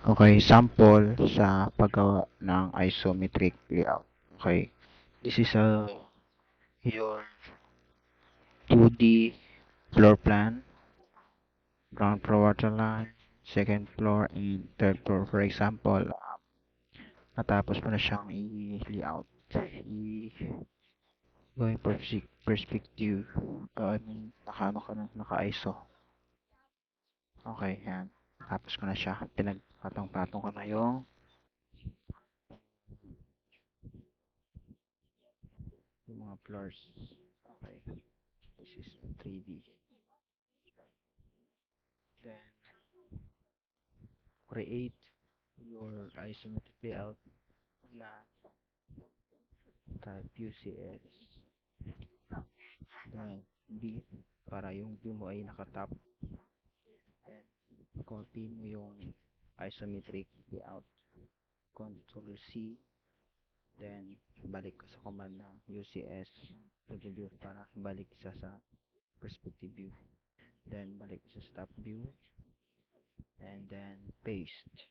Okay, sample sa paggawa ng isometric layout. Okay, this is your 2D floor plan, ground floor waterline, second floor, and third floor. For example, natapos mo na siyang i-layout. Going perspective, I mean, naka-ano ka na, naka-ISO. Okay, yan. Tapos ko na siya. Pinagpatong-patong ko na yung mga floors. Okay, this is 3D. Then, create your isometric layout na type UCS. Then, B, para yung view mo ay nakatap. Then, copy mo yung isometric layout. Control C. Then, balik ka sa command ng UCS review para balik siya sa perspective view. Then, balik siya sa top view. And then, paste.